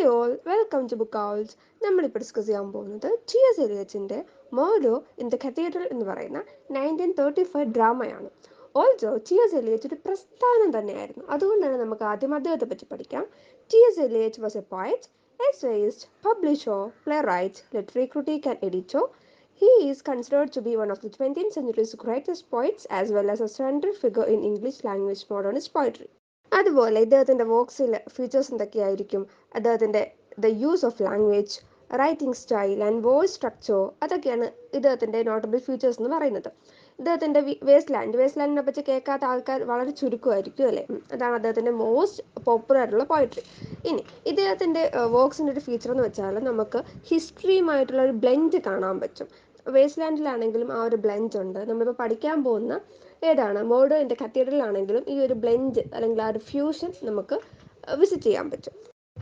Hi all, welcome to Book Owls. നമ്മളിപ്പോൾ discuss ചെയ്യാൻ പോകുന്നത് ടി.എസ്. എലിയറ്റിൻ്റെ മർഡർ ഇൻ ദ കത്തീഡ്രൽ എന്ന് പറയുന്ന 1935 ഡ്രാമയാണ്. Also TS. എലിയറ്റ് ഒരു പ്രസ്ഥാനം തന്നെയായിരുന്നു. അതുകൊണ്ടാണ് നമുക്ക് ആദ്യം അദ്ദേഹത്തെ പറ്റി പഠിക്കാം. T S. Eliot was a poet, essayist, publisher, playwright, literary critic and editor. He is considered to be one of the 20th century's greatest poets as well as a central figure in English language modernist poetry. അതുപോലെ ഇദ്ദേഹത്തിൻ്റെ വർക്ക്സിൽ features എന്തൊക്കെയായിരിക്കും? അദ്ദേഹത്തിൻ്റെ the use of language, writing style and voice structure, അതൊക്കെയാണ് ഇദ്ദേഹത്തിൻ്റെ notable features എന്ന് പറയുന്നത്. ഇദ്ദേഹത്തിൻ്റെ waste ലാൻഡിനെ പറ്റി കേൾക്കാത്ത ആൾക്കാർ വളരെ ചുരുക്കമായിരിക്കും അല്ലേ? അതാണ് അദ്ദേഹത്തിൻ്റെ മോസ്റ്റ് പോപ്പുലർ ആയിട്ടുള്ള പോയിട്രി. ഇനി ഇദ്ദേഹത്തിൻ്റെ വർക്ക്സിൻ്റെ ഒരു ഫീച്ചർ എന്ന് വെച്ചാൽ നമുക്ക് ഹിസ്റ്ററിയുമായിട്ടുള്ള ഒരു ബ്ലെൻഡ് കാണാൻ പറ്റും. വേസ്റ്റ് ലാൻഡിലാണെങ്കിലും ആ ഒരു ബ്ലെൻഡ് ഉണ്ട്. നമ്മളിപ്പോൾ പഠിക്കാൻ പോകുന്ന ഏതാണ് മർഡർ ഇൻ ദ കത്തീഡ്രലാണെങ്കിലും ഈ ഒരു ബ്ലെൻഡ് അല്ലെങ്കിൽ ആ ഒരു ഫ്യൂഷൻ നമുക്ക് വിസിറ്റ് ചെയ്യാൻ പറ്റും.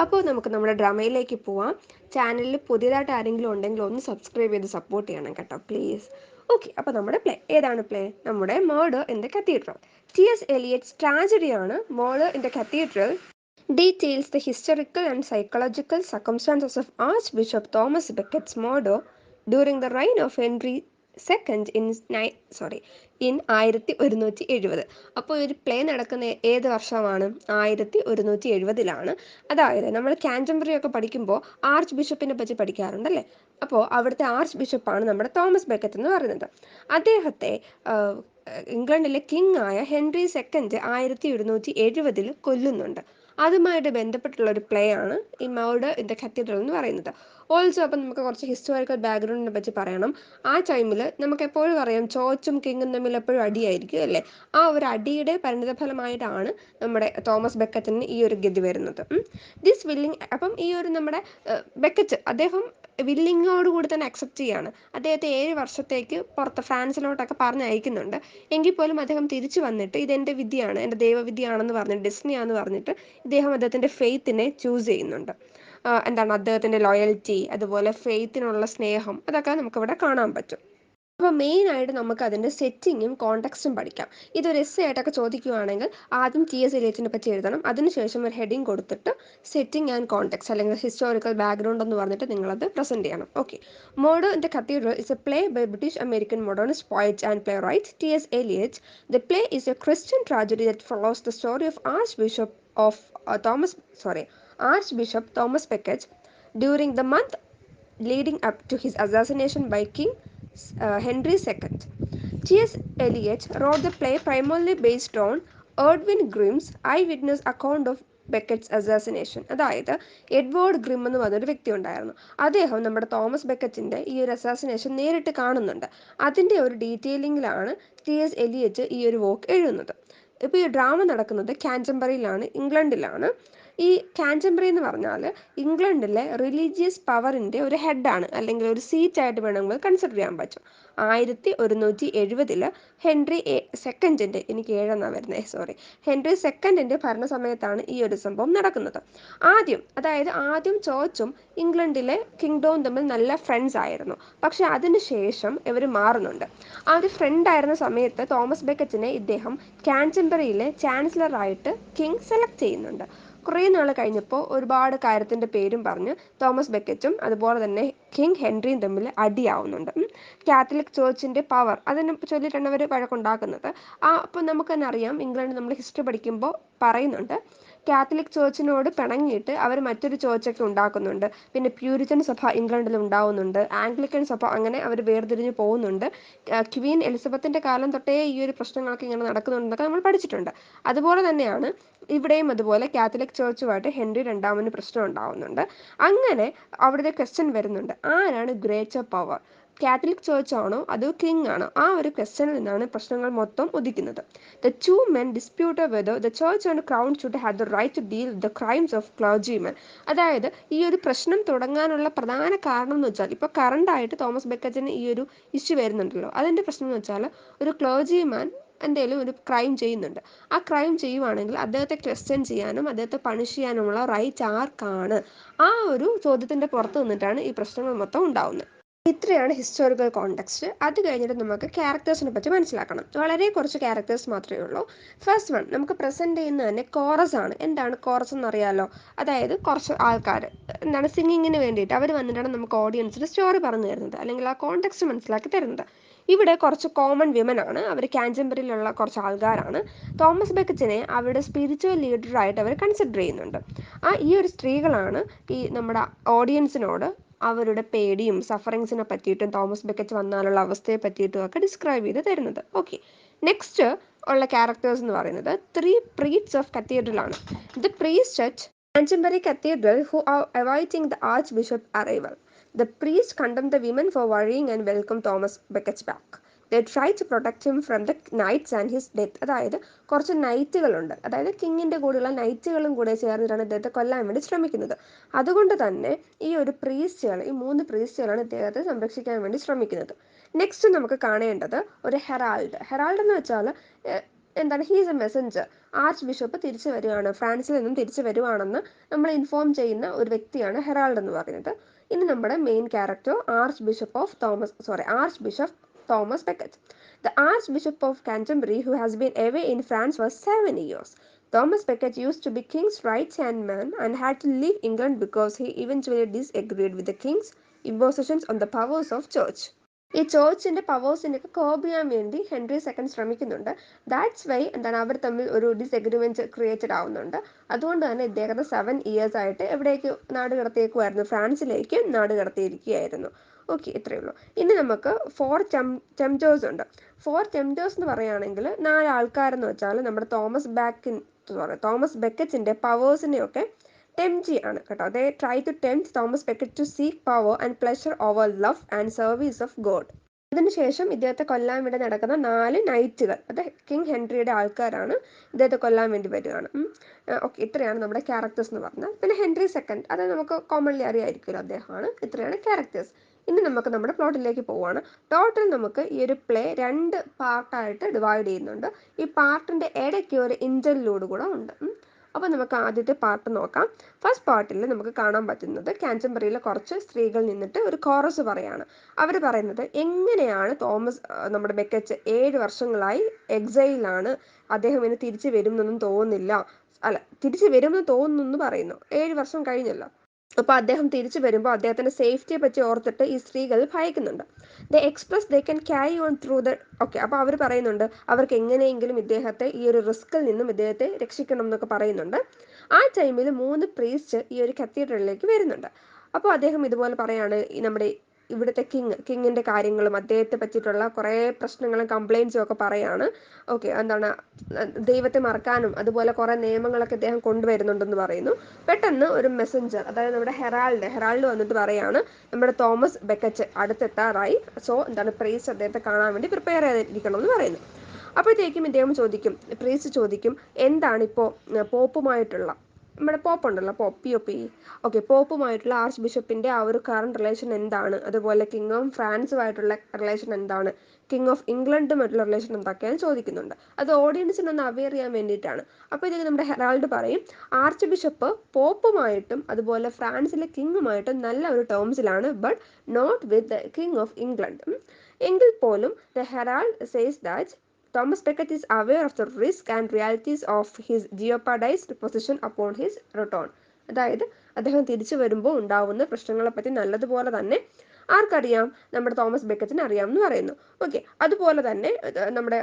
അപ്പോൾ നമുക്ക് നമ്മുടെ ഡ്രാമയിലേക്ക് പോവാം. ചാനലിൽ പുതിയതായിട്ട് ആരെങ്കിലും ഉണ്ടെങ്കിൽ ഒന്ന് സബ്സ്ക്രൈബ് ചെയ്ത് സപ്പോർട്ട് ചെയ്യണം കേട്ടോ, പ്ലീസ്. ഓക്കെ, അപ്പോൾ നമ്മുടെ പ്ലേ ഏതാണ്? പ്ലേ നമ്മുടെ Murder in the Cathedral. T S. Eliot's ട്രാജഡിയാണ് Murder in the Cathedral. Details the historical and psychological circumstances of Archbishop Thomas Becket's murder during the reign of Henry II in 1170. അപ്പോൾ ഒരു play നടക്കുന്ന ഏത് വർഷമാണ്? 1170. അതായത് നമ്മൾ കാൻറ്റംബറി ഒക്കെ പഠിക്കുമ്പോൾ ആർച്ച് ബിഷപ്പിനെ പറ്റി പഠിക്കാറുണ്ടല്ലേ? അപ്പോൾ അവിടുത്തെ ആർച്ച് ബിഷപ്പാണ് നമ്മുടെ തോമസ് ബെക്കറ്റ് എന്ന് പറയുന്നത്. അദ്ദേഹത്തെ ഇംഗ്ലണ്ടിലെ കിങ് ആയ ഹെൻറി II 1170 കൊല്ലുന്നുണ്ട്. അതുമായിട്ട് ബന്ധപ്പെട്ടുള്ള ഒരു പ്ലേ ആണ് ഈ മർഡർ ഇൻ ദ കത്തീഡ്രൽ എന്ന് പറയുന്നത്. ഓൾസോ അപ്പം നമുക്ക് കുറച്ച് ഹിസ്റ്റോറിക്കൽ ബാക്ക്ഗ്രൗണ്ടിനെ പറ്റി പറയണം. ആ ടൈമിൽ നമുക്ക് എപ്പോഴും അറിയാം ചോർച്ചും കിങ്ങും തമ്മിൽ എപ്പോഴും അടിയായിരിക്കും അല്ലേ? ആ ഒരു അടിയുടെ പരിണിതഫലമായിട്ടാണ് നമ്മുടെ തോമസ് ബെക്കറ്റിന് ഈ ഒരു ഗതി വരുന്നത്. അപ്പം ഈ ഒരു നമ്മുടെ ബെക്കറ്റ് അദ്ദേഹം വില്ലിങ്ങോടുകൂടി തന്നെ അക്സെപ്റ്റ് ചെയ്യാണ്. അദ്ദേഹത്തെ 7 വർഷത്തേക്ക് പുറത്ത് ഫ്രാൻസിലോട്ടൊക്കെ പറഞ്ഞയക്കുന്നുണ്ട്. എങ്കിൽ പോലും അദ്ദേഹം തിരിച്ചു വന്നിട്ട് ഇതെൻ്റെ വിദ്യയാണ്, എൻ്റെ ദൈവവിദ്യയാണെന്ന് പറഞ്ഞിട്ട് ഡിസ്നിയാന്ന് പറഞ്ഞിട്ട് ഇദ്ദേഹം അദ്ദേഹത്തിൻ്റെ ഫെയ്ത്തിനെ ചൂസ് ചെയ്യുന്നുണ്ട്. എന്താണ് അദ്ദേഹത്തിൻ്റെ ലോയൽറ്റി, അതുപോലെ ഫെയ്ത്തിനുള്ള സ്നേഹം, അതൊക്കെ നമുക്കിവിടെ കാണാൻ പറ്റും. അപ്പോൾ മെയിനായിട്ട് നമുക്ക് അതിൻ്റെ സെറ്റിങ്ങും കോണ്ടെക്സ്റ്റും പഠിക്കാം. ഇതൊരു എസ്സേ ആയിട്ടൊക്കെ ചോദിക്കുകയാണെങ്കിൽ ആദ്യം ടി.എസ്. എലിയറ്റിനെ പറ്റി എഴുതണം. അതിനുശേഷം ഒരു ഹെഡിങ് കൊടുത്തിട്ട് സെറ്റിംഗ് ആൻഡ് കോണ്ടെക്സ്റ്റ് അല്ലെങ്കിൽ ഹിസ്റ്റോറിക്കൽ ബാക്ക്ഗ്രൗണ്ട് എന്ന് പറഞ്ഞിട്ട് നിങ്ങളത് പ്രസൻറ്റ് ചെയ്യണം. Okay. Murder in the cathedral is a play by British American modernist poet and playwright T S. Eliot. The play is a Christian tragedy that follows the story of Archbishop Thomas Becket during the month leading up to his assassination by King Henry II. T.S. Eliot wrote the play primarily based on Edwin Grimm's eyewitness account of Becket's assassination. അതായത് Edward Grimm എന്ന് പറഞ്ഞൊരു വ്യക്തി ഉണ്ടായിരുന്നു. അദ്ദേഹം നമ്മുടെ Thomas ബെക്കറ്റിൻ്റെ ഈ ഒരു assassination നേരിട്ട് കാണുന്നുണ്ട്. അതിൻ്റെ ഒരു ഡീറ്റെയിലിങ്ങിലാണ് ടി.എസ്. എലിയറ്റ് ഈ ഒരു വർക്ക് എഴുതുന്നത്. ഇപ്പോൾ ഈ ഡ്രാമ നടക്കുന്നത് കാൻറ്റംബറിയിലാണ്, ഇംഗ്ലണ്ടിലാണ്. ഈ കാൻറ്റംബറി എന്ന് പറഞ്ഞാൽ ഇംഗ്ലണ്ടിലെ റിലീജിയസ് പവറിൻ്റെ ഒരു ഹെഡാണ്, അല്ലെങ്കിൽ ഒരു സീറ്റായിട്ട് വേണമെങ്കിൽ കൺസിഡർ ചെയ്യാൻ പറ്റും. 1170 ഹെൻറി സെക്കൻഡിൻ്റെ എനിക്ക് ഏഴെന്നാണ് വരുന്നത് ഹെൻറി സെക്കൻഡിൻ്റെ ഭരണസമയത്താണ് ഈ ഒരു സംഭവം നടക്കുന്നത്. ആദ്യം ചോർച്ചും ഇംഗ്ലണ്ടിലെ കിങ്ഡവും തമ്മിൽ നല്ല ഫ്രണ്ട്സ് ആയിരുന്നു. പക്ഷെ അതിനുശേഷം ഇവർ മാറുന്നുണ്ട്. ആ ഒരു ഫ്രണ്ടായിരുന്ന സമയത്ത് തോമസ് ബെക്കറ്റിനെ ഇദ്ദേഹം കാൻറ്റംബറിയിലെ ചാൻസലറായിട്ട് കിങ് സെലക്ട് ചെയ്യുന്നുണ്ട്. കുറേ നാൾ കഴിഞ്ഞപ്പോൾ ഒരുപാട് കാര്യത്തിൻ്റെ പേരും പറഞ്ഞ് തോമസ് ബെക്കറ്റും അതുപോലെ തന്നെ കിങ് ഹെൻറിയും തമ്മിൽ അടിയാവുന്നുണ്ട്. കാത്തലിക് ചേർച്ചിൻ്റെ പവർ അതിനെ ചൊല്ലിയിട്ടാണ് അവർ വഴക്കുണ്ടാക്കുന്നത്. അപ്പോൾ നമുക്ക് തന്നെ അറിയാം, ഇംഗ്ലണ്ട് നമ്മൾ ഹിസ്റ്ററി പഠിക്കുമ്പോൾ പറയുന്നുണ്ട്, കാത്തലിക് ചേർച്ചിനോട് പിണങ്ങിയിട്ട് അവർ മറ്റൊരു ചേർച്ചൊക്കെ ഉണ്ടാക്കുന്നുണ്ട്. പിന്നെ പ്യൂരിറ്റൻ സഭ ഇംഗ്ലണ്ടിൽ ഉണ്ടാവുന്നുണ്ട്, ആംഗ്ലിക്കൻ സഭ, അങ്ങനെ അവർ വേർതിരിഞ്ഞ് പോകുന്നുണ്ട്. ക്വീൻ എലിസബത്തിൻ്റെ കാലം തൊട്ടേ ഈ ഒരു പ്രശ്നങ്ങളൊക്കെ ഇങ്ങനെ നടക്കുന്നുണ്ടെന്നൊക്കെ നമ്മൾ പഠിച്ചിട്ടുണ്ട്. അതുപോലെ തന്നെയാണ് ഇവിടെയും അതുപോലെ കാത്തലിക് ചേർച്ചുമായിട്ട് ഹെൻറി രണ്ടാമന് പ്രശ്നം ഉണ്ടാവുന്നുണ്ട്. അങ്ങനെ അവിടുത്തെ ക്വസ്റ്റ്യൻ വരുന്നുണ്ട്, ആരാണ് ഗ്രേറ്റർ പവർ, കാത്തലിക് ചേർച്ച് ആണോ അതോ കിങ് ആണോ? ആ ഒരു ക്വസ്റ്റ്യനിൽ നിന്നാണ് പ്രശ്നങ്ങൾ മൊത്തം ഉദിക്കുന്നത്. The two men disputed whether the church and crown should have the right to deal with the crimes of clergymen. അതായത് ഈ ഒരു പ്രശ്നം തുടങ്ങാനുള്ള പ്രധാന കാരണം എന്ന് വെച്ചാൽ, ഇപ്പോൾ കറണ്ടായിട്ട് തോമസ് ബെക്കറ്റിന് ഈ ഒരു ഇഷ്യൂ വരുന്നുണ്ടല്ലോ, അതിൻ്റെ പ്രശ്നം എന്ന് വെച്ചാൽ ഒരു ക്ലേർജിമാൻ എന്തെങ്കിലും ഒരു ക്രൈം ചെയ്യുന്നുണ്ട്. ആ ക്രൈം ചെയ്യുവാണെങ്കിൽ അദ്ദേഹത്തെ ക്വസ്റ്റ്യൻ ചെയ്യാനും അദ്ദേഹത്തെ പണിഷ് ചെയ്യാനുമുള്ള റൈറ്റ് ആർക്കാണ്? ആ ഒരു ചോദ്യത്തിൻ്റെ പുറത്ത് നിന്നിട്ടാണ് ഈ പ്രശ്നങ്ങൾ മൊത്തം ഉണ്ടാവുന്നത്. ഇത്രയാണ് ഹിസ്റ്റോറിക്കൽ കോണ്ടെക്സ്റ്റ്. അത് കഴിഞ്ഞിട്ട് നമുക്ക് ക്യാരക്ടേഴ്സിനെ പറ്റി മനസ്സിലാക്കണം. വളരെ കുറച്ച് ക്യാരക്ടേഴ്സ് മാത്രമേ ഉള്ളൂ. ഫസ്റ്റ് വൺ നമുക്ക് പ്രസൻറ്റ് ചെയ്യുന്നത് തന്നെ കോറസ് ആണ്. എന്താണ് കോറസ് എന്നറിയാലോ? അതായത് കുറച്ച് ആൾക്കാർ, എന്താണ് സിംഗിങ്ങിന് വേണ്ടിയിട്ട് അവർ വന്നിട്ടാണ് നമുക്ക് ഓഡിയൻസിന് സ്റ്റോറി പറഞ്ഞു തരുന്നത്, അല്ലെങ്കിൽ ആ കോണ്ടെക്സ്റ്റ് മനസ്സിലാക്കി തരുന്നത്. ഇവിടെ കുറച്ച് കോമൺ വിമൻ ആണ്, അവർ കാഞ്ചൻബറിയിലുള്ള കുറച്ച് ആൾക്കാരാണ്. തോമസ് ബെക്കറ്റിനെ അവരുടെ സ്പിരിച്വൽ ലീഡറായിട്ട് അവർ കൺസിഡർ ചെയ്യുന്നുണ്ട്. ഈ ഒരു സ്ത്രീകളാണ് ഈ നമ്മുടെ ഓഡിയൻസിനോട് അവരുടെ പേടിയും സഫറിങ്സിനെ പറ്റിയിട്ടും തോമസ് ബെക്കറ്റ് വന്നാലുള്ള അവസ്ഥയെ പറ്റിയിട്ടും ഒക്കെ ഡിസ്ക്രൈബ് ചെയ്ത് തരുന്നത്. ഓക്കെ, നെക്സ്റ്റ് ഉള്ള ക്യാരക്ടേഴ്സ് എന്ന് പറയുന്നത് 3 പ്രീറ്റ്സ് ഓഫ് കത്തീഡ്രൽ ആണ്. The priest at Canterbury Cathedral who are awaiting the Archbishop's arrival. The priests condemn the women for worrying and welcome Thomas Becket back. They try to protect him from the knights and his death. അതായത് കുറച്ച് നൈറ്റുകളുണ്ട്, അതായത് കിങ്ങിൻ്റെ കൂടെയുള്ള നൈറ്റുകളും കൂടെ ചേർന്നിട്ടാണ് ഇദ്ദേഹത്തെ കൊല്ലാൻ വേണ്ടി ശ്രമിക്കുന്നത്. അതുകൊണ്ട് തന്നെ ഈ ഒരു പ്രീസ്റ്റുകൾ, ഈ 3 പ്രീസ്റ്റുകളാണ് ഇദ്ദേഹത്തെ സംരക്ഷിക്കാൻ വേണ്ടി ശ്രമിക്കുന്നത്. നെക്സ്റ്റ് നമുക്ക് കാണേണ്ടത് ഒരു ഹെറാൾഡ് എന്ന് വെച്ചാൽ എന്താണ്, he's A Messenger. Arch bishop തിരിച്ചു വരികയാണ്, ഫ്രാൻസിൽ നിന്നും തിരിച്ചു വരുവാണെന്ന് നമ്മൾ ഇൻഫോം ചെയ്യുന്ന ഒരു വ്യക്തിയാണ് ഹെറാൾഡ് എന്ന് പറയുന്നത്. ഇനി നമ്മുടെ main character arch bishop Thomas Beckett. The Archbishop of Canterbury, who has been away in France for 7 years. Thomas Becket used to be king's right-hand man and had to leave England because he eventually disagreed with the king's impositions on the powers of church. ഈ ചേർച്ചിൻ്റെ പവേഴ്സിനൊക്കെ കർബ് ചെയ്യാൻ വേണ്ടി Henry second ശ്രമിക്കുന്നുണ്ട്. That's why എന്താണ് അവർ തമ്മിൽ ഒരു disagreement created ആവുന്നുണ്ട്. അതുകൊണ്ട് തന്നെ ഇദ്ദേഹത്തെ 7 years ആയിട്ട് എവിടേക്ക് നാട് കടത്തിയേക്കുമായിരുന്നു, ഫ്രാൻസിലേക്ക് നാട് കടത്തിയിരിക്കുകയായിരുന്നു. ഓക്കെ, ഇത്രയേ ഉള്ളൂ. ഇനി നമുക്ക് 4 ടെംപ്റ്റേഴ്സ് ഉണ്ട്. 4 ടെംപ്റ്റേഴ്സ് എന്ന് പറയുകയാണെങ്കിൽ 4 ആൾക്കാരെന്ന് വെച്ചാൽ നമ്മുടെ തോമസ് ബെക്കറ്റിൻ്റെ പവേഴ്സിനെയൊക്കെ ടെംപ്റ്റ് ചെയ്യാണ് കേട്ടോ. They try to tempt Thomas Becket to seek power and pleasure over love and service of God. അതിനുശേഷം ഇദ്ദേഹത്തെ കൊല്ലാൻ വേണ്ടി നടക്കുന്ന 4 നൈറ്റുകൾ, അത് കിങ് ഹെൻറിയുടെ ആൾക്കാരാണ്, ഇദ്ദേഹത്തെ കൊല്ലാൻ വേണ്ടി വരികയാണ്. ഓക്കെ, ഇത്രയാണ് നമ്മുടെ ക്യാരക്ടേഴ്സ് എന്ന് പറഞ്ഞാൽ. പിന്നെ ഹെൻറി സെക്കൻഡ്, അത് നമുക്ക് കോമൺലി അറിയാമായിരിക്കുമല്ലോ, അദ്ദേഹമാണ്. ഇത്രയാണ് ക്യാരക്ടേഴ്സ്. ഇനി നമുക്ക് നമ്മുടെ പ്ലോട്ടിലേക്ക് പോവുകയാണ്. ടോട്ടൽ നമുക്ക് ഈ ഒരു പ്ലേ 2 പാർട്ടായിട്ട് ഡിവൈഡ് ചെയ്യുന്നുണ്ട്. ഈ പാർട്ടിൻ്റെ ഇടയ്ക്ക് ഒരു ഇൻ്റർലൂഡ് കൂടെ ഉണ്ട്. അപ്പോൾ നമുക്ക് ആദ്യത്തെ പാർട്ട് നോക്കാം. ഫസ്റ്റ് പാർട്ടിൽ നമുക്ക് കാണാൻ പറ്റുന്നത് കാഞ്ചൻബറിയിലെ കുറച്ച് സ്ത്രീകൾ നിന്നിട്ട് ഒരു കോറസ് പറയാണ്. അവർ പറയുന്നത് എങ്ങനെയാണ് നമ്മുടെ ബെക്കറ്റ് 7 വർഷങ്ങളായി എക്സൈലാണ്, അദ്ദേഹം ഇനി തിരിച്ചു വരുമെന്നൊന്നും തോന്നുന്നില്ല, അല്ല തിരിച്ചു വരുമെന്ന് തോന്നുന്നു പറയുന്നു. 7 വർഷം കഴിഞ്ഞല്ലോ. അപ്പോൾ അദ്ദേഹം തിരിച്ചു വരുമ്പോൾ അദ്ദേഹത്തിൻ്റെ സേഫ്റ്റിയെ പറ്റി ഓർത്തിട്ട് ഈ സ്ത്രീകൾ ഭയക്കുന്നുണ്ട്. The express they can carry on through the okay. അപ്പോൾ അവർ പറയുന്നുണ്ട് അവർക്ക് എങ്ങനെയെങ്കിലും ഇദ്ദേഹത്തെ ഈ ഒരു റിസ്കിൽ നിന്നും ഇദ്ദേഹത്തെ രക്ഷിക്കണം എന്നൊക്കെ പറയുന്നുണ്ട്. ആ ടൈമിൽ 3 പ്രീസ്റ്റ് ഈ ഒരു കത്തീഡ്രലിലേക്ക് വരുന്നുണ്ട്. അപ്പോൾ അദ്ദേഹം ഇതുപോലെ പറയാണ്, നമ്മുടെ ഇവിടുത്തെ കിങ്ങിൻ്റെ കാര്യങ്ങളും അദ്ദേഹത്തെ പറ്റിയിട്ടുള്ള കുറേ പ്രശ്നങ്ങളും കംപ്ലയിൻസും ഒക്കെ പറയാണ്. ഓക്കെ, എന്താണ് ദൈവത്തെ മറക്കാനും അതുപോലെ കുറേ നിയമങ്ങളൊക്കെ അദ്ദേഹം കൊണ്ടുവരുന്നുണ്ടെന്ന് പറയുന്നു. പെട്ടെന്ന് ഒരു മെസ്സഞ്ചർ, അതായത് നമ്മുടെ ഹെറാൾഡ് വന്നിട്ട് പറയാണ് നമ്മുടെ തോമസ് ബെക്കറ്റ് അടുത്തെത്താറായി, സോ എന്താണ് പ്രീസ്റ്റ് അദ്ദേഹത്തെ കാണാൻ വേണ്ടി പ്രിപ്പയർ ചെയ്തിരിക്കണം എന്ന് പറയുന്നു. അപ്പോഴത്തേക്കും പ്രീസ്റ്റ് ചോദിക്കും എന്താണിപ്പോൾ പോപ്പുമായിട്ടുള്ള, നമ്മുടെ പോപ്പ് ഉണ്ടല്ലോ, POP, ഓക്കെ, പോപ്പുമായിട്ടുള്ള ആർച്ച് ബിഷപ്പിൻ്റെ ആ ഒരു കറണ്ട് റിലേഷൻ എന്താണ്, അതുപോലെ കിങ് ഓഫ് ഫ്രാൻസുമായിട്ടുള്ള റിലേഷൻ എന്താണ്, കിങ് ഓഫ് ഇംഗ്ലണ്ടുമായിട്ടുള്ള റിലേഷൻ എന്തൊക്കെയാണ് ചോദിക്കുന്നുണ്ട്. അത് ഓഡിയൻസിനൊന്ന് അവെയർ ചെയ്യാൻ വേണ്ടിയിട്ടാണ്. അപ്പോൾ ഇതൊക്കെ നമ്മുടെ ഹെറാൾഡ് പറയും ആർച്ച് ബിഷപ്പ് പോപ്പുമായിട്ടും അതുപോലെ ഫ്രാൻസിലെ കിങ്ങുമായിട്ടും നല്ല ഒരു ടേംസിലാണ്, but not with the king of England. എങ്കിൽ പോലും the herald says that Thomas Becket is aware of the risk and realities of his jeopardized position upon his return. അതായത് അദ്ദേഹം തിരിച്ചു വരുമ്പോൾ ഉണ്ടാവുന്ന പ്രശ്നങ്ങളെപ്പറ്റി നല്ലതുപോലെ തന്നെ ആർക്കറിയാം, നമ്മുടെ തോമസ് ബെക്കറ്റിന് അറിയാം എന്ന് പറയുന്നു. ഓക്കെ, അതുപോലെ തന്നെ നമ്മുടെ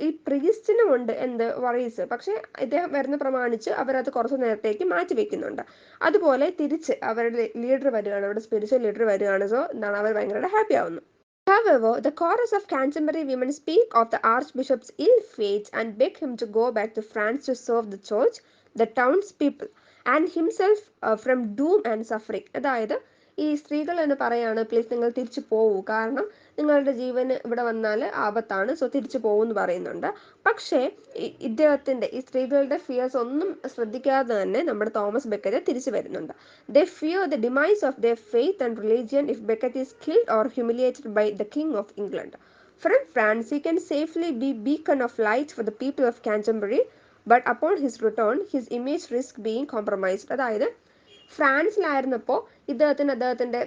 ഈ പ്രീസ്റ്റിനും ഉണ്ട് എന്ത് വറീസ്, പക്ഷേ ഇദ്ദേഹം വരുന്ന പ്രമാണിച്ച് അവരത് കുറച്ച് നേരത്തേക്ക് മാറ്റി വെക്കുന്നുണ്ട്. അതുപോലെ തിരിച്ച് അവരുടെ ലീഡർ വരികയാണ്, അവരുടെ സ്പിരിച്വൽ ലീഡർ വരികയാണ്. സോ എന്താണ്, അവർ ഭയങ്കര ഹാപ്പി ആവുന്നു. However, the chorus of Canterbury women speak of the Archbishop's ill fate and beg him to go back to France to serve the church, the townspeople, and himself from doom and suffering. അതായത് ഈ സ്ത്രീകൾ എന്ന് പറയാണ് please നിങ്ങൾ തിരിച്ചു പോകൂ, കാരണം നിങ്ങളുടെ ജീവന് ഇവിടെ വന്നാൽ ആപത്താണ്, സോ തിരിച്ചു പോകുമെന്ന് പറയുന്നുണ്ട്. പക്ഷേ ഈ സ്ത്രീകളുടെ ഫിയേഴ്സ് ഒന്നും ശ്രദ്ധിക്കാതെ തന്നെ നമ്മുടെ തോമസ് ബെക്കറ്റ് തിരിച്ചു വരുന്നുണ്ട്. They fear the demise of their faith and religion if Becket is killed or humiliated by the King of England. From France, he can safely be beacon of light for the people of Canterbury, but upon his return, his image risks being compromised. അതായത് ഫ്രാൻസിലായിരുന്നപ്പോൾ അദ്ദേഹത്തിൻ്റെ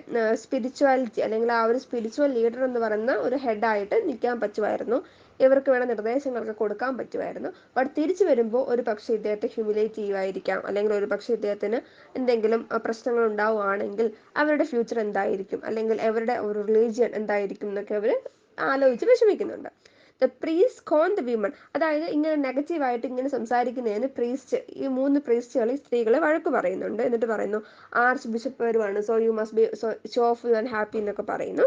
spirituality അല്ലെങ്കിൽ ആ ഒരു spiritual leader എന്ന് പറയുന്ന ഒരു ഹെഡായിട്ട് നിൽക്കാൻ പറ്റുമായിരുന്നു, ഇവർക്ക് വേണ്ട നിർദ്ദേശങ്ങളൊക്കെ കൊടുക്കാൻ പറ്റുമായിരുന്നു. ബട്ട് തിരിച്ചു വരുമ്പോൾ ഒരു പക്ഷേ ഇദ്ദേഹത്തെ ഹ്യൂമിലേറ്റ് ചെയ്യുമായിരിക്കാം, അല്ലെങ്കിൽ ഒരു പക്ഷേ ഇദ്ദേഹത്തിന് എന്തെങ്കിലും പ്രശ്നങ്ങൾ ഉണ്ടാവുകയാണെങ്കിൽ അവരുടെ ഫ്യൂച്ചർ എന്തായിരിക്കും, അല്ലെങ്കിൽ അവരുടെ ഒരു റിലീജിയൻ എന്തായിരിക്കും എന്നൊക്കെ അവർ ആലോചിച്ച് വിഷമിക്കുന്നുണ്ട്. The priest con the women, അതായത് ഇങ്ങനെ നെഗറ്റീവായിട്ട് ഇങ്ങനെ സംസാരിക്കുന്നതിന് പ്രീസ്റ്റ്, ഈ 3 പ്രീസ്റ്റുകൾ ഈ സ്ത്രീകളെ വഴക്ക് പറയുന്നുണ്ട്. എന്നിട്ട് പറയുന്നു ആർച്ച് ബിഷപ്പ് വരുവാണ്, so you must be show of you and happy എന്നൊക്കെ പറയുന്നു.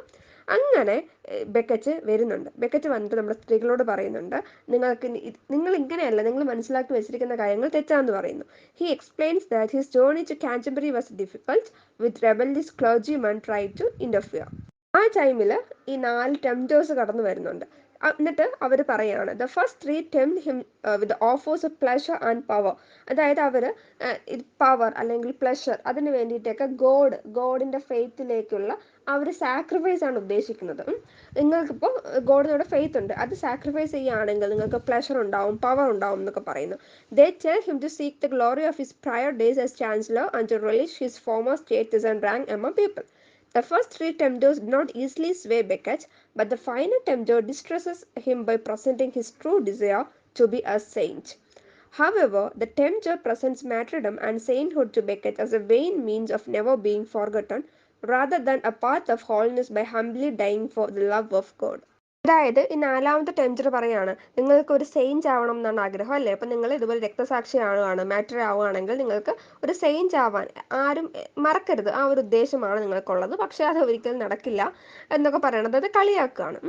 അങ്ങനെ ബെക്കറ്റ് വരുന്നുണ്ട്. ബെക്കറ്റ് വന്നിട്ട് നമ്മുടെ സ്ത്രീകളോട് പറയുന്നുണ്ട്, നിങ്ങൾ ഇങ്ങനെയല്ല, നിങ്ങൾ മനസ്സിലാക്കി വെച്ചിരിക്കുന്ന കാര്യങ്ങൾ തെറ്റാന്ന് പറയുന്നു. He explains that his journey to Canterbury was difficult with rebellious clergyman try to interfere. ആ ടൈമിൽ ഈ 4 ടെംപ്റ്റേഴ്സ് കടന്നു വരുന്നുണ്ട്. എന്നിട്ട് അവർ പറയാണ്, the first 3 tempt him with offers of pleasure and power. അതായത് അവർ പവർ അല്ലെങ്കിൽ പ്ലഷർ അതിന് വേണ്ടിയിട്ടൊക്കെ ഗോഡിൻ്റെ ഫെയ്ത്തിലേക്കുള്ള ആ ഒരു സാക്രിഫൈസ് ആണ് ഉദ്ദേശിക്കുന്നത്. നിങ്ങൾക്കിപ്പോൾ ഗോഡിനോട് ഫെയ്ത്ത് ഉണ്ട്, അത് സാക്രിഫൈസ് ചെയ്യുകയാണെങ്കിൽ നിങ്ങൾക്ക് പ്ലഷർ ഉണ്ടാവും, പവർ ഉണ്ടാവും എന്നൊക്കെ പറയുന്നു. They tell him to seek the glory of his prior days as chancellor and to release his former status and rank among people. The first 3 tempters did not easily sway Becket, but the final tempter distresses him by presenting his true desire to be a saint. However, the tempter presents martyrdom and sainthood to Becket as a vain means of never being forgotten, rather than a path of holiness by humbly dying for the love of God. അതായത് ഈ 4ാമത്തെ tempter പറയാണ്, നിങ്ങൾക്ക് ഒരു saint ആവണം എന്നാണ് ആഗ്രഹം അല്ലേ, അപ്പം നിങ്ങൾ ഇതുപോലെ രക്തസാക്ഷി ആവുകയാണ്, മാറ്റർ ആവുകയാണെങ്കിൽ നിങ്ങൾക്ക് ഒരു സെയിൻറ്റ് ആവാൻ ആരും മറക്കരുത്, ആ ഒരു ഉദ്ദേശമാണ് നിങ്ങൾക്കുള്ളത്, പക്ഷേ അത് ഒരിക്കലും നടക്കില്ല എന്നൊക്കെ പറയണത് അത് കളിയാക്കുകയാണ്.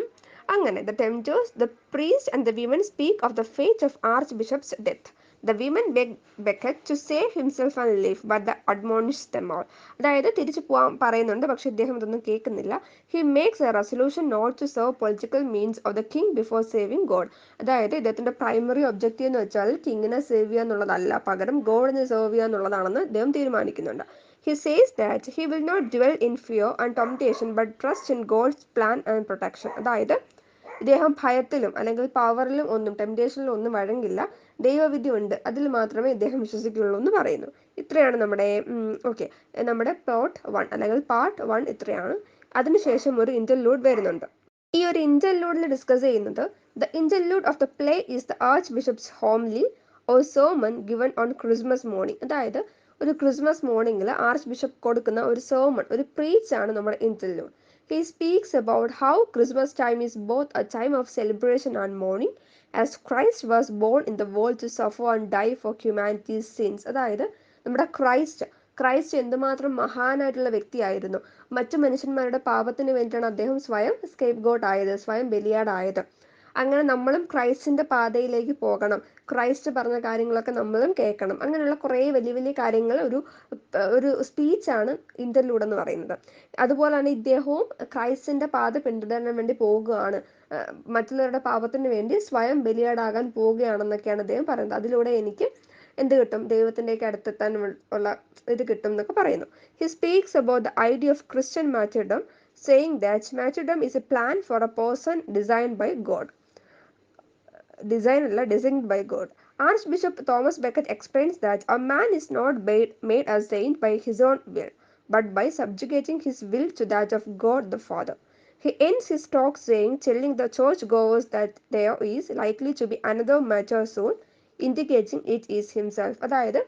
അങ്ങനെ the tempters, the priest and the women speak of the fate of archbishop's death. The women beg Becket to save himself and live, but the admonish them all. അതായത് തിരിച്ചു പോകാൻ പറയുന്നുണ്ട്, പക്ഷെ ഇദ്ദേഹം ഇതൊന്നും കേൾക്കുന്നില്ല. He makes a resolution not to serve political means of the king before saving God. അതായത് ഇദ്ദേഹത്തിന്റെ പ്രൈമറി ഒബ്ജക്റ്റീവ് എന്ന് വെച്ചാൽ കിങ്ങിനെ സേവ് ചെയ്യുക എന്നുള്ളതല്ല, പകരം ഗോഡിനെ സേവ് ചെയ്യുക എന്നുള്ളതാണെന്ന് അദ്ദേഹം തീരുമാനിക്കുന്നുണ്ട്. He says that he will not dwell in fear and temptation but trust in God's plan and protection. അതായത് ഇദ്ദേഹം ഭയത്തിലും അല്ലെങ്കിൽ പവറിലും ഒന്നും ടെംപ്റ്റേഷനിലും ഒന്നും വഴങ്ങില്ല, ദൈവവിധി ഉണ്ട്, അതിൽ മാത്രമേ ഇദ്ദേഹം വിശ്വസിക്കുകയുള്ളൂ എന്ന് പറയുന്നു. ഇത്രയാണ് നമ്മുടെ നമ്മുടെ പ്ലോട്ട് 1 അല്ലെങ്കിൽ പാർട്ട് 1 ഇത്രയാണ്. അതിനുശേഷം ഒരു ഇന്റർലൂഡ് വരുന്നുണ്ട്. ഈ ഒരു ഇന്റർലൂഡിൽ ഡിസ്കസ് ചെയ്യുന്നത്, the interlude of the play is the arch bishops homely or sermon given on Christmas morning. അതായത് ഒരു ക്രിസ്മസ് മോർണിംഗിൽ ആർച്ച് ബിഷപ്പ് കൊടുക്കുന്ന ഒരു സെർമൺ, ഒരു പ്രീച്ച് ആണ് നമ്മുടെ interlude. He speaks about how Christmas time is both a time of celebration and mourning, as Christ was born in the world to suffer and die for humanity's sins. അതായത് നമ്മുടെ Christ എന്തുമാത്രം മഹാനായിട്ടുള്ള വ്യക്തിയായിരുന്നു, മറ്റു മനുഷ്യന്മാരുടെ പാപത്തിന് വേണ്ടിയിട്ടാണ് അദ്ദേഹം സ്വയം സ്കേപ്പ് ഗോട്ട് ആയത്, സ്വയം ബലിയാടായത്. അങ്ങനെ നമ്മളും ക്രൈസ്റ്റിൻ്റെ പാതയിലേക്ക് പോകണം, ക്രൈസ്റ്റ് പറഞ്ഞ കാര്യങ്ങളൊക്കെ നമ്മളും കേൾക്കണം. അങ്ങനെയുള്ള കുറേ വലിയ വലിയ കാര്യങ്ങൾ ഒരു സ്പീച്ചാണ് ഇന്റർലൂഡ് എന്ന് പറയുന്നത്. അതുപോലെ തന്നെ ഇദ്ദേഹവും ക്രൈസ്റ്റിൻ്റെ പാത പിന്തുടരാൻ വേണ്ടി പോവുകയാണ്, മറ്റുള്ളവരുടെ പാപത്തിന് വേണ്ടി സ്വയം ബലിയാടാകാൻ പോവുകയാണെന്നൊക്കെയാണ് അദ്ദേഹം പറയുന്നത്. അതിലൂടെ എനിക്ക് എന്ത് കിട്ടും, ദൈവത്തിൻ്റെയൊക്കെ അടുത്തെത്താൻ ഉള്ള ഇത് കിട്ടും എന്നൊക്കെ പറയുന്നു. He speaks about the idea of Christian martyrdom, saying that martyrdom is a plan for a person designed by God. Designed by God. Archbishop Thomas Becket explains that a man is not made a saint by his own will, but by subjugating his will to that of God the Father. He ends his talk telling the churchgoers that there is likely to be another martyr soon, indicating it is himself. അതായത്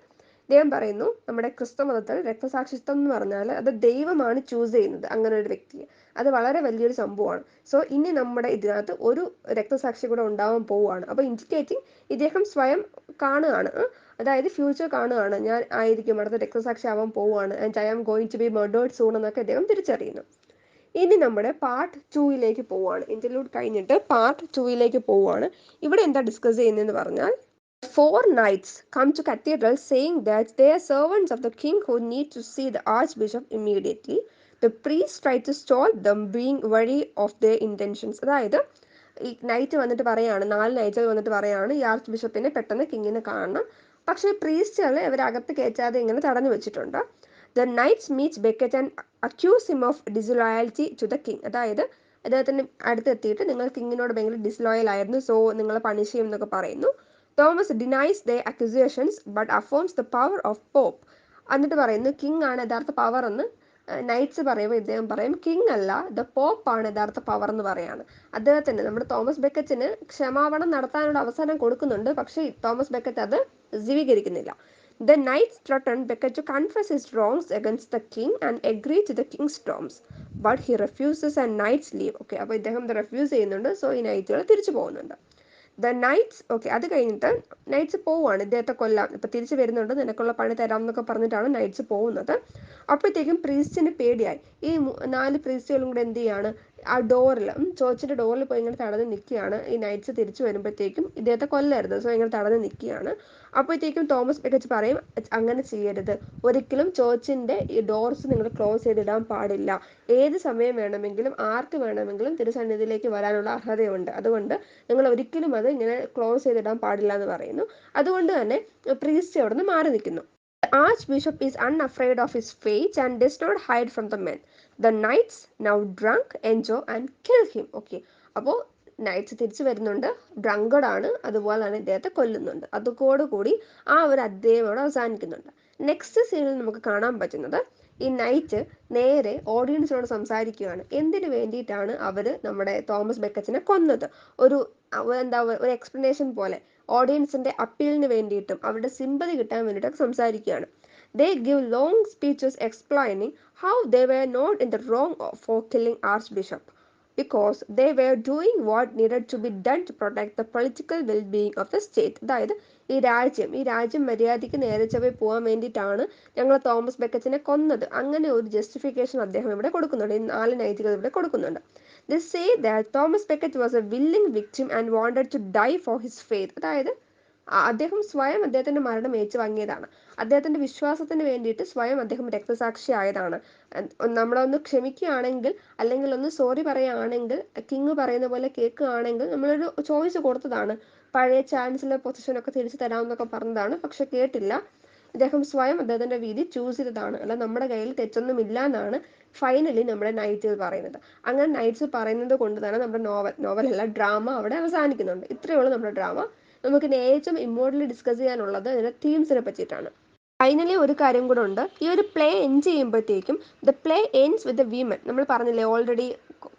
ദൈവം പറയുന്നു, നമ്മുടെ ക്രിസ്തു മതത്തിൽ രക്തസാക്ഷിത്വം എന്ന് പറഞ്ഞാൽ അത് ദൈവമാണ് ചൂസ് ചെയ്യുന്നത് അങ്ങനെ ഒരു വ്യക്തിയെ. അത് വളരെ വലിയൊരു സംഭവമാണ്. സോ ഇനി നമ്മുടെ ഇതിനകത്ത് ഒരു രക്തസാക്ഷി കൂടെ ഉണ്ടാവാൻ പോവുകയാണ്. അപ്പോൾ ഇൻഡിക്കേറ്റിംഗ് ഇദ്ദേഹം സ്വയം കാണുകയാണ്, അതായത് ഫ്യൂച്ചർ കാണുകയാണ്, ഞാൻ ആയിരിക്കും അടുത്ത രക്തസാക്ഷി ആവാൻ പോവുകയാണ്, and I am going to be murdered soon എന്നൊക്കെ അദ്ദേഹം തിരിച്ചറിയുന്നു. ഇനി നമ്മുടെ പാർട്ട് 2 പോവുകയാണ്. ഇന്റർലൂഡ് കഴിഞ്ഞിട്ട് പാർട്ട് 2 പോവുകയാണ്. ഇവിടെ എന്താ ഡിസ്കസ് ചെയ്യുന്നതെന്ന് പറഞ്ഞാൽ, 4 knights come to cathedral saying that they are servants of the king who need to see the archbishop immediately. The priests try to stall them, being wary of their intentions. അതായത് ഈ night വന്നിട്ട് പറയാണ്, 4 നൈറ്റുകൾ വന്നിട്ട് പറയാണ് ഈ arch ബിഷപ്പിനെ പെട്ടെന്ന് കിങ്ങിനെ കാണണം, പക്ഷേ പ്രീസ്റ്റുകൾ ഇവരകത്ത് കയറ്റാതെ ഇങ്ങനെ തടഞ്ഞു വെച്ചിട്ടുണ്ട്. The knights meet Becket and accuse him of disloyalty to the king. അതായത് അദ്ദേഹത്തിൻ്റെ അടുത്തെത്തിയിട്ട് നിങ്ങൾ കിങ്ങിനോട് ഭയങ്കര ഡിസ്ലോയൽ ആയിരുന്നു, സോ നിങ്ങൾ പണിഷ് ചെയ്യുമെന്നൊക്കെ പറയുന്നു. Thomas denies their accusations but affirms the power of Pope. എന്നിട്ട് പറയുന്നു കിങ് ആണ് യഥാർത്ഥ പവർ എന്ന്. നൈറ്റ്സ് പറയുമ്പോൾ ഇദ്ദേഹം പറയും കിങ് അല്ല, ദ പോപ്പ് ആണ് യഥാർത്ഥ പവർ എന്ന് പറയാണ്. അദ്ദേഹത്തിന്, നമ്മുടെ തോമസ് ബെക്കറ്റിന് ക്ഷമാപണം നടത്താനുള്ള അവസരം കൊടുക്കുന്നുണ്ട്, പക്ഷേ തോമസ് ബെക്കറ്റ് അത് സ്വീകരിക്കുന്നില്ല. The knights threatened Becket to confess his wrongs against the king and agree to the king's terms. But he refuses and knights leave. Okay, അപ്പോൾ ഇദ്ദേഹം റെഫ്യൂസ് ചെയ്യുന്നുണ്ട്. സോ ഈ നൈറ്റുകൾ തിരിച്ചു പോകുന്നുണ്ട്. ദ നൈറ്റ്സ്, ഓക്കെ, അത് കഴിഞ്ഞിട്ട് നൈറ്റ്സ് പോവുകയാണ്, ഇദ്ദേഹത്തെ കൊല്ലാം, ഇപ്പം തിരിച്ചു വരുന്നുണ്ട്, നിനക്കുള്ള പണി തരാം എന്നൊക്കെ പറഞ്ഞിട്ടാണ് നൈറ്റ്സ് പോകുന്നത്. അപ്പോഴത്തേക്കും പ്രീസ്റ്റിന് പേടിയായി. ഈ 4 പ്രീസ്റ്റുകളും കൂടെ എന്ത് ചെയ്യാണ്, ആ ഡോറിൽ, ചേർച്ചിൻ്റെ ഡോറിൽ പോയി ഇങ്ങനെ തടഞ്ഞ് നിൽക്കുകയാണ്. ഈ നൈറ്റ്സ് തിരിച്ചു വരുമ്പോഴത്തേക്കും ഇദ്ദേഹത്തെ കൊല്ലരുത്, സോ ഇങ്ങനെ തടഞ്ഞ് നിൽക്കുകയാണ്. അപ്പോഴത്തേക്കും തോമസ് ബെക്കറ്റ് പറയും അങ്ങനെ ചെയ്യരുത്, ഒരിക്കലും ചേർച്ചിൻ്റെ ഈ ഡോർസ് നിങ്ങൾ ക്ലോസ് ചെയ്തിടാൻ പാടില്ല, ഏത് സമയം വേണമെങ്കിലും ആർക്ക് വേണമെങ്കിലും തിരുസന്നിധിയിലേക്ക് വരാനുള്ള അർഹതയുണ്ട്, അതുകൊണ്ട് നിങ്ങൾ ഒരിക്കലും അത് ഇങ്ങനെ ക്ലോസ് ചെയ്തിടാൻ പാടില്ല എന്ന് പറയുന്നു. അതുകൊണ്ട് തന്നെ പ്രീസ്റ്റ് അവിടെ നിന്ന് മാറി നിൽക്കുന്നു. The archbishop is unafraid of his fate and does not hide from the men. The knights, now drunk, enjoy and kill him. Okay, അപ്പോൾ നൈറ്റ്സ് തിരിച്ചു വരുന്നുണ്ട്, ഡ്രങ്കഡാണ്, അതുപോലെ തന്നെ ഇദ്ദേഹത്തെ കൊല്ലുന്നുണ്ട്. അതോടുകൂടി ആ ഒരു അധ്യായം അവിടെ അവസാനിക്കുന്നുണ്ട്. നെക്സ്റ്റ് സീനിൽ നമുക്ക് കാണാൻ പറ്റുന്നത് ഈ നൈറ്റ് നേരെ ഓഡിയൻസിനോട് സംസാരിക്കുകയാണ്. എന്തിനു വേണ്ടിയിട്ടാണ് അവർ നമ്മുടെ തോമസ് ബെക്കറ്റിനെ കൊന്നത്, ഒരു ഒരു എക്സ്പ്ലനേഷൻ പോലെ ഓഡിയൻസിൻ്റെ അപ്പീലിന് വേണ്ടിയിട്ടും അവരുടെ സിമ്പതി കിട്ടാൻ വേണ്ടിയിട്ടൊക്കെ സംസാരിക്കുകയാണ്. They give long speeches explaining how they were not in the wrong for killing Archbishop, because they were doing what needed to be done to protect the political well-being of the state. അതായത് ഈ രാജ്യം മര്യാദയ്ക്ക് നേരെ ചൊവ്വേ പോകാൻ വേണ്ടിയിട്ടാണ് ഞങ്ങൾ Thomas ബെക്കറ്റിനെ കൊന്നത്, അങ്ങനെ ഒരു ജസ്റ്റിഫിക്കേഷൻ അദ്ദേഹം ഇവിടെ കൊടുക്കുന്നുണ്ട്, ഈ 4 നൈറ്റുകൾ ഇവിടെ കൊടുക്കുന്നുണ്ട്. They say that Thomas Becket was a willing victim and wanted to die for his faith. അതായത് അദ്ദേഹം സ്വയം അദ്ദേഹത്തിൻ്റെ മരണം ഏറ്റുവാങ്ങിയതാണ്, അദ്ദേഹത്തിൻ്റെ വിശ്വാസത്തിന് വേണ്ടിയിട്ട് സ്വയം അദ്ദേഹം രക്തസാക്ഷി ആയതാണ്. നമ്മളൊന്ന് ക്ഷമിക്കുകയാണെങ്കിൽ, അല്ലെങ്കിൽ ഒന്ന് സോറി പറയുകയാണെങ്കിൽ, കിങ് പറയുന്ന പോലെ കേൾക്കുകയാണെങ്കിൽ, നമ്മളൊരു ചോയ്സ് കൊടുത്തതാണ്, പഴയ ചാൻസലർ പൊസിഷനൊക്കെ തിരിച്ചു തരാമെന്നൊക്കെ പറഞ്ഞതാണ്, പക്ഷെ കേട്ടില്ല. ഇദ്ദേഹം സ്വയം അദ്ദേഹത്തിൻ്റെ വിധി ചൂസ് ചെയ്തതാണ്, അല്ല നമ്മുടെ കയ്യിൽ തെറ്റൊന്നുമില്ല എന്നാണ് ഫൈനലി നമ്മുടെ നൈറ്റ്സ് പറയുന്നത്. അങ്ങനെ നൈറ്റ്സ് പറയുന്നത് കൊണ്ട് തന്നെ നമ്മുടെ നോവലല്ല ഡ്രാമ അവിടെ അവസാനിക്കുന്നുണ്ട്. ഇത്രയേ ഉള്ളൂ നമ്മുടെ ഡ്രാമ. നമുക്ക് ഏറ്റവും ഇമ്പോർട്ടൻ്റ് ഡിസ്കസ് ചെയ്യാനുള്ളത് ഇതിൻ്റെ തീംസിനെ പറ്റിയിട്ടാണ്. ഫൈനലി ഒരു കാര്യം കൂടെ ഉണ്ട്, ഈ ഒരു പ്ലേ എൻഡ് ചെയ്യുമ്പോഴത്തേക്കും the play ends with the women, നമ്മൾ പറഞ്ഞില്ലേ ഓൾറെഡി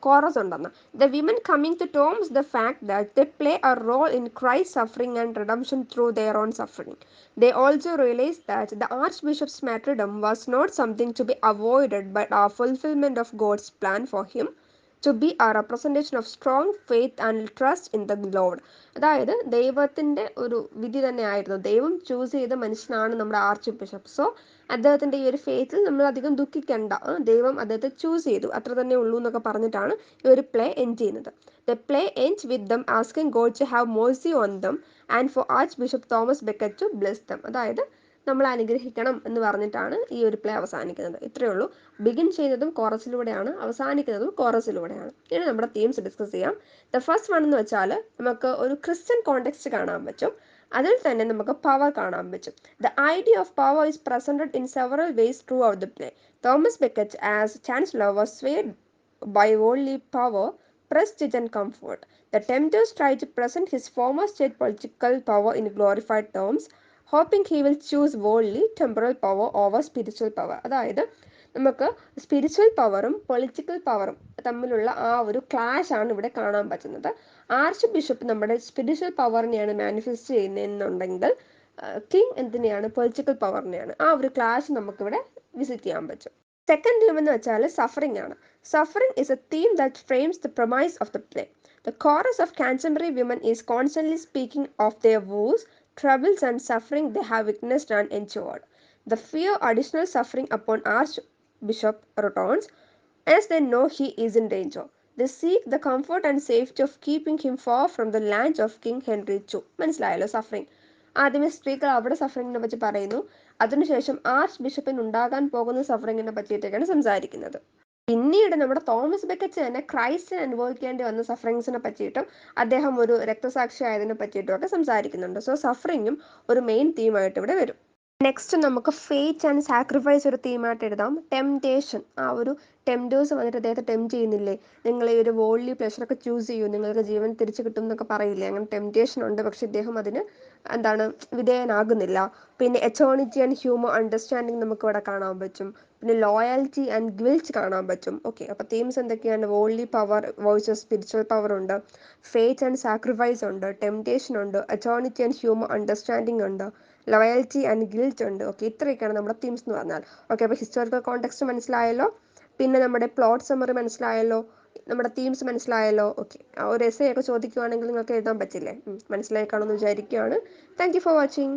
കോറസ് ഉണ്ടെന്ന്, the women coming to terms the fact that they play a role in Christ suffering and redemption through their own suffering. They also realized that the archbishop's martyrdom was not something to be avoided but a fulfillment of God's plan for him to be a representation of strong faith and trust in the Lord. അതായത് ദൈവത്തിൻ്റെ ഒരു വിധി തന്നെയായിരുന്നു, ദൈവം choose ചെയ്ത മനുഷ്യനാണ് നമ്മുടെ arch bishop. So അദ്ദേഹത്തിൻ്റെ ഈ ഒരു ഫെയ്ത്തിൽ നമ്മൾ അധികം ദുഃഖിക്കേണ്ട, ദൈവം അദ്ദേഹത്തെ ചൂസ് ചെയ്തു, അത്ര തന്നെ ഉള്ളൂ എന്നൊക്കെ പറഞ്ഞിട്ടാണ് ഈ ഒരു പ്ലേ എൻഡ് ചെയ്യുന്നത്. The play ends with them asking God to have mercy on them and for archbishop Thomas Becket to bless them. അതായത് നമ്മൾ അനുഗ്രഹിക്കണം എന്ന് പറഞ്ഞിട്ടാണ് ഈ ഒരു പ്ലേ അവസാനിക്കുന്നത്. ഇത്രയേ ഉള്ളൂ. ബിഗിൻ ചെയ്യുന്നതും കോറസിലൂടെയാണ്, അവസാനിക്കുന്നതും കോറസിലൂടെയാണ്. ഇനി നമ്മുടെ തീംസ് ഡിസ്കസ് ചെയ്യാം. ദ ഫസ്റ്റ് വൺ എന്ന് വെച്ചാൽ നമുക്ക് ഒരു ക്രിസ്ത്യൻ കോണ്ടെക്സ്റ്റ് കാണാൻ പറ്റും, അതിൽ തന്നെ നമുക്ക് പവർ കാണാൻ പറ്റും. The idea of power is presented in several ways throughout the play. Thomas Becket as chancellor was swayed by worldly power, prestige and comfort. The tempters try to present his former state political power in glorified terms, hoping he will choose worldly temporal power over spiritual power. അതായത് നമുക്ക് spiritual പവറും political പവറും തമ്മിലുള്ള ആ ഒരു clash ആണ് ഇവിടെ കാണാൻ പറ്റുന്നത്. ആർച്ച് ബിഷപ്പ് നമ്മുടെ സ്പിരിച്വൽ പവറിനെയാണ് മാനിഫെസ്റ്റ് ചെയ്യുന്നതെന്നുണ്ടെങ്കിൽ കിങ് എന്തിനെയാണ്, പൊളിറ്റിക്കൽ പവറിനെയാണ്. ആ ഒരു ക്ലാഷ് നമുക്കിവിടെ വിസിറ്റ് ചെയ്യാൻ പറ്റും. സെക്കൻഡ് തീം എന്ന് വെച്ചാൽ സഫറിംഗ് ആണ്. Suffering is a theme that frames the premise of the play. The chorus of contemporary women is constantly speaking of their woes, troubles and suffering they have witnessed and endured. The fear additional suffering upon Archbishop returns as they know he is in danger. They seek the comfort and safety of keeping him far from the lands of King Henry II. മനസ്സിലായല്ലോ suffering. ആദ്യമേ സ്ത്രീകൾ അവിടെ സഫറിങ്ങിനെ പറ്റി പറയുന്നു, അതിനുശേഷം arch ബിഷപ്പിന് ഉണ്ടാകാൻ പോകുന്ന സഫറിങ്ങിനെ പറ്റിയിട്ടൊക്കെയാണ് സംസാരിക്കുന്നത്. പിന്നീട് നമ്മുടെ തോമസ് ബെക്കറ്റ് തന്നെ ക്രൈസ്റ്റിന് അനുഭവിക്കേണ്ടി വന്ന സഫറിങ്സിനെ പറ്റിയിട്ടും അദ്ദേഹം ഒരു രക്തസാക്ഷി ആയതിനെ പറ്റിയിട്ടും ഒക്കെ സംസാരിക്കുന്നുണ്ട്. സോ സഫറിങ്ങും ഒരു മെയിൻ തീമായിട്ട് ഇവിടെ വരും. നെക്സ്റ്റ് നമുക്ക് ഫെയ്റ്റ് ആൻഡ് സാക്രിഫൈസ് ഒരു തീമായിട്ട് എഴുതാം. ടെംപ്റ്റേഷൻ, ആ ഒരു ടെംപ്റ്റേഴ്സ് വന്നിട്ട് അദ്ദേഹത്തെ ടെംപ്റ്റ് ചെയ്യുന്നില്ലേ, നിങ്ങൾ ഈ ഒരു വേൾഡ്ലി പ്ലഷറൊക്കെ ചൂസ് ചെയ്യൂ, നിങ്ങൾക്ക് ജീവൻ തിരിച്ചു കിട്ടും എന്നൊക്കെ പറയില്ലേ, അങ്ങനെ ടെംപ്റ്റേഷൻ ഉണ്ട്, പക്ഷെ ഇദ്ദേഹം അതിന് എന്താണ് വിധേയനാകുന്നില്ല. പിന്നെ എറ്റേണിറ്റി ആൻഡ് ഹ്യൂമർ അണ്ടർസ്റ്റാൻഡിങ് നമുക്ക് ഇവിടെ കാണാൻ പറ്റും. പിന്നെ ലോയാലിറ്റി ആൻഡ് ഗിൽറ്റ് കാണാൻ പറ്റും. ഓക്കെ, അപ്പോൾ തീംസ് എന്തൊക്കെയാണ്? Worldly power versus spiritual power ഉണ്ട്, ഫെയ്ത്ത് ആൻഡ് സാക്രിഫൈസ് ഉണ്ട്, ടെംപ്റ്റേഷൻ ഉണ്ട്, എറ്റേണിറ്റി ആൻഡ് ഹ്യൂമർ അണ്ടർസ്റ്റാൻഡിങ് ഉണ്ട്, ലോയാലിറ്റി ആൻഡ് ഗിൽറ്റ് ഉണ്ട്. ഓക്കെ, ഇത്രയൊക്കെയാണ് നമ്മുടെ തീംസ് എന്ന് പറഞ്ഞാൽ. ഓക്കെ, അപ്പോൾ ഹിസ്റ്റോറിക്കൽ കോണ്ടെക്സ്റ്റ് മനസ്സിലായല്ലോ, പിന്നെ നമ്മുടെ പ്ലോട്ട് സമ്മറി മനസ്സിലായല്ലോ, നമ്മുടെ തീംസ് മനസ്സിലായല്ലോ. ഓക്കെ, ഒരു എസ്സേ ഒക്കെ ചോദിക്കുവാണെങ്കിൽ നിങ്ങൾക്ക് എഴുതാൻ പറ്റില്ലേ? മനസ്സിലായി കാണുമെന്ന് വിചാരിക്കുകയാണ്. Thank you for watching.